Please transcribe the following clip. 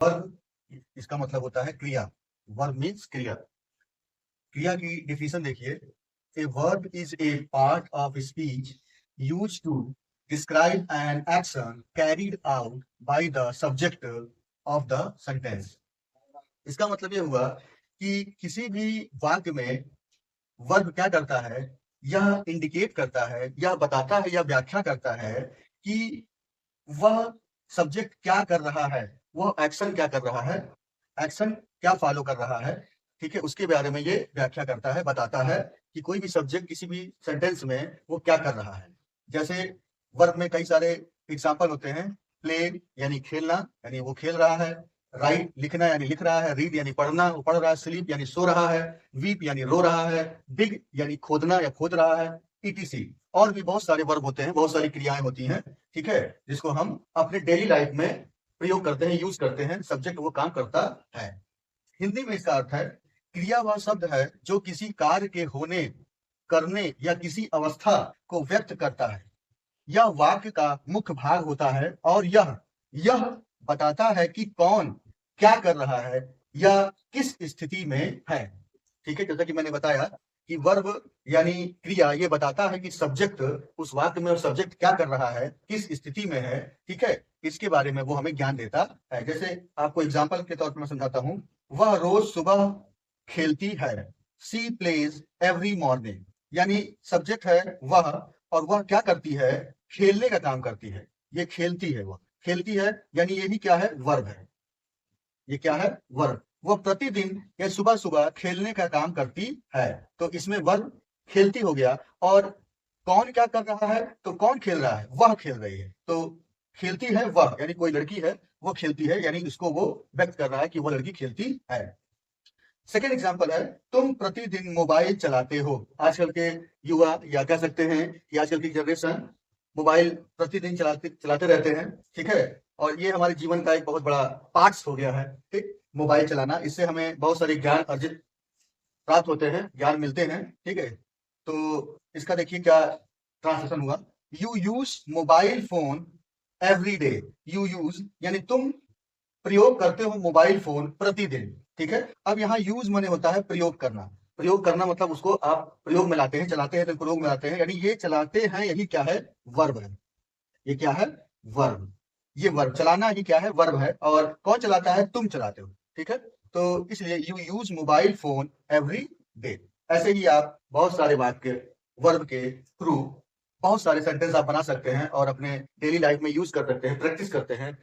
Verb इसका मतलब होता है क्रिया। वर्ब मीन्स क्रिया। क्रिया की डिफिनेशन देखिए, a verb is a part of speech use to describe an action carried out by the subject of the sentence. इसका मतलब ये हुआ कि किसी भी वाक्य में वर्ब क्या करता है, यह इंडिकेट करता है, यह बताता है, यह व्याख्या करता है कि वह सब्जेक्ट क्या कर रहा है, वह एक्शन क्या कर रहा है, एक्शन क्या फॉलो कर रहा है। ठीक है, उसके बारे में ये व्याख्या करता है, बताता है कि कोई भी सब्जेक्ट किसी भी सेंटेंस में वो क्या कर रहा है। जैसे वर्ब में कई सारे एग्जाम्पल होते हैं। प्ले यानी खेलना, यानी वो खेल रहा है। राइट लिखना यानी लिख रहा है। रीड यानी पढ़ना, वो पढ़ रहा है। स्लीप यानी सो रहा है। वीप यानी रो रहा है। डिग यानी खोदना या खोद रहा है। ईटीसी। और भी बहुत सारे वर्ब होते हैं, बहुत सारी क्रियाएं होती हैं, ठीक है, जिसको हम अपने डेली लाइफ में प्रयोग करते हैं, यूज करते हैं। सब्जेक्ट वो काम करता है। हिंदी में इसका अर्थ है, क्रिया वह शब्द है जो किसी कार्य के होने, करने या किसी अवस्था को व्यक्त करता है। यह वाक्य का मुख्य भाग होता है और यह बताता है कि कौन क्या कर रहा है या किस स्थिति में है। ठीक है, जैसा कि मैंने बताया कि वर्ब यानी क्रिया ये बताता है कि सब्जेक्ट उस वाक्य में, और सब्जेक्ट क्या कर रहा है, किस स्थिति में है। ठीक है, इसके बारे में वो हमें ज्ञान देता है। जैसे आपको एग्जाम्पल के तौर पर मैं समझाता हूं। वह रोज सुबह खेलती है। सी प्लेज एवरी मॉर्निंग। यानी सब्जेक्ट है वह, और वह क्या करती है, खेलने का काम करती है। ये खेलती है, वह खेलती है, यानी ये भी क्या है, वर्ब है। ये क्या है, वर्ब। वह प्रतिदिन या सुबह सुबह खेलने का काम करती है। तो इसमें वर्ब खेलती हो गया। और कौन क्या कर रहा है, तो कौन खेल रहा है, वह खेल रही है। तो खेलती है वह, यानी कोई लड़की है वो खेलती है, यानी इसको वो व्यक्त कर रहा है कि वो लड़की खेलती है। सेकेंड एग्जाम्पल है, तुम प्रतिदिन मोबाइल चलाते हो। आजकल के युवा, या कह सकते हैं कि आजकल की जनरेशन मोबाइल प्रतिदिन चलाते चलाते रहते हैं। ठीक है, और ये हमारे जीवन का एक बहुत बड़ा पार्ट्स हो गया है। ठीक, मोबाइल चलाना, इससे हमें बहुत सारे ज्ञान अर्जित प्राप्त होते हैं, ज्ञान मिलते हैं। ठीक है, तो इसका देखिए क्या ट्रांसलेशन हुआ। You use mobile phone every day. You use यानी तुम प्रयोग करते हो मोबाइल फोन प्रतिदिन। ठीक है, अब यहाँ यूज माने होता है प्रयोग करना। प्रयोग करना मतलब उसको आप प्रयोग में लाते हैं, चलाते हैं तो प्रयोग में लाते हैं, यानी ये चलाते हैं, यही क्या है, वर्ब है। ये क्या है, वर्ब। ये वर्ब चलाना ही क्या है, वर्ब है। और कौन चलाता है, तुम चलाते हो। ठीक है, तो इसलिए you use mobile phone every day. ऐसे ही आप बहुत सारे वाक्य वर्ब के थ्रू बहुत सारे सेंटेंस आप बना सकते हैं और अपने डेली लाइफ में यूज कर सकते हैं, प्रैक्टिस करते हैं।